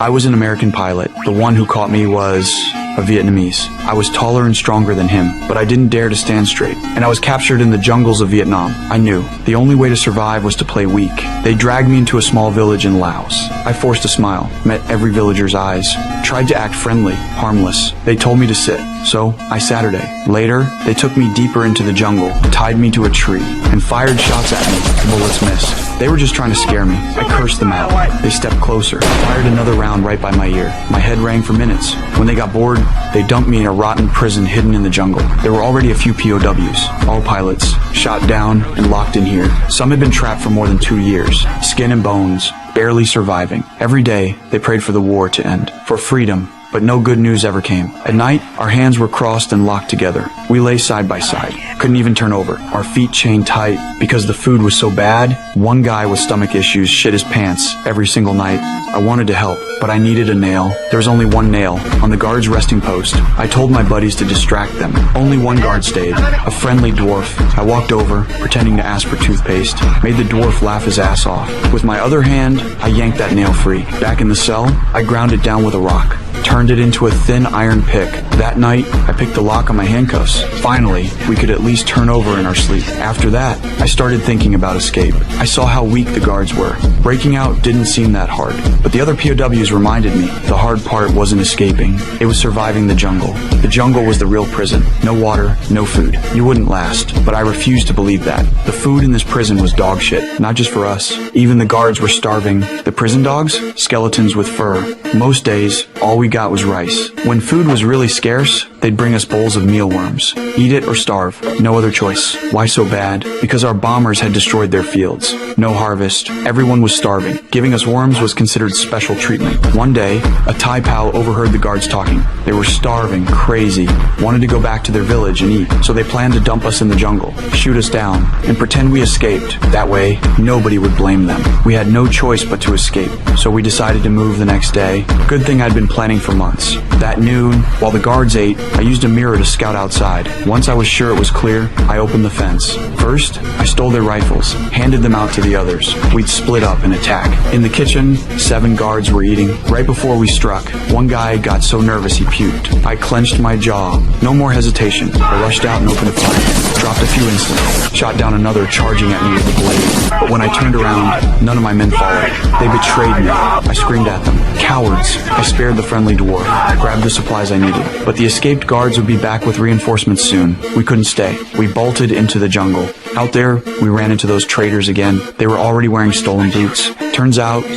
I was an American pilot. The one who caught me was a Vietnamese. I was taller and stronger than him, but I didn't dare to stand straight. And I was captured in the jungles of Vietnam. I knew the only way to survive was to play weak. They dragged me into a small village in Laos. I forced a smile, met every villager's eyes, tried to act friendly, harmless. They told me to sit, so I Saturday. Later, they took me deeper into the jungle, tied me to a tree, and fired shots at me. Bullets missed. They were just trying to scare me. I cursed them out. They stepped closer, fired another round right by my ear. My head rang for minutes. When they got bored, they dumped me in a rotten prison hidden in the jungle. There were already a few POWs, all pilots, shot down and locked in here. Some had been trapped for more than 2 years, skin and bones, barely surviving. Every day, they prayed for the war to end, for freedom, but no good news ever came. At night, our hands were crossed and locked together. We lay side by side, couldn't even turn over, our feet chained tight because the food was so bad. One guy with stomach issues shit his pants every single night. I wanted to help, but I needed a nail. There was only one nail, on the guard's resting post. I told my buddies to distract them. Only one guard stayed, a friendly dwarf. I walked over, pretending to ask for toothpaste, made the dwarf laugh his ass off. With my other hand, I yanked that nail free. Back in the cell, I ground it down with a rock, turned it into a thin iron pick. That night, I picked the lock on my handcuffs. Finally, we could at least turn over in our sleep. After that, I started thinking about escape. I saw how weak the guards were. Breaking out didn't seem that hard. But the other POWs reminded me the hard part wasn't escaping. It was surviving the jungle. The jungle was the real prison. No water, no food. You wouldn't last. But I refused to believe that. The food in this prison was dog shit. Not just for us. Even the guards were starving. The prison dogs? Skeletons with fur. Most days, all we got was rice. When food was really scarce, they'd bring us bowls of mealworms. Eat it or starve. No other choice. Why so bad? Because our bombers had destroyed their fields. No harvest. Everyone was starving. Giving us worms was considered special treatment. One day, a Thai pal overheard the guards talking. They were starving, crazy, wanted to go back to their village and eat. So they planned to dump us in the jungle, shoot us down, and pretend we escaped. That way, nobody would blame them. We had no choice but to escape. So we decided to move the next day. Good thing I'd been planning for months. That noon, while the guards ate, I used a mirror to scout outside. Once I was sure it was clear, I opened the fence. First, I stole their rifles, handed them out to the others. We'd split up and attack. In the kitchen, 7 guards were eating. Right before we struck, one guy got so nervous he puked. I clenched my jaw. No more hesitation. I rushed out and opened fire. Dropped a few instantly. Shot down another charging at me with a blade. But when I turned around, none of my men followed. They betrayed me. I screamed at them. Cowards. I spared the friendly dwarf, grabbed the supplies I needed. But the escaped guards would be back with reinforcements soon. We couldn't stay. We bolted into the jungle. Out there, we ran into those traitors again. They were already wearing stolen boots. Turns out,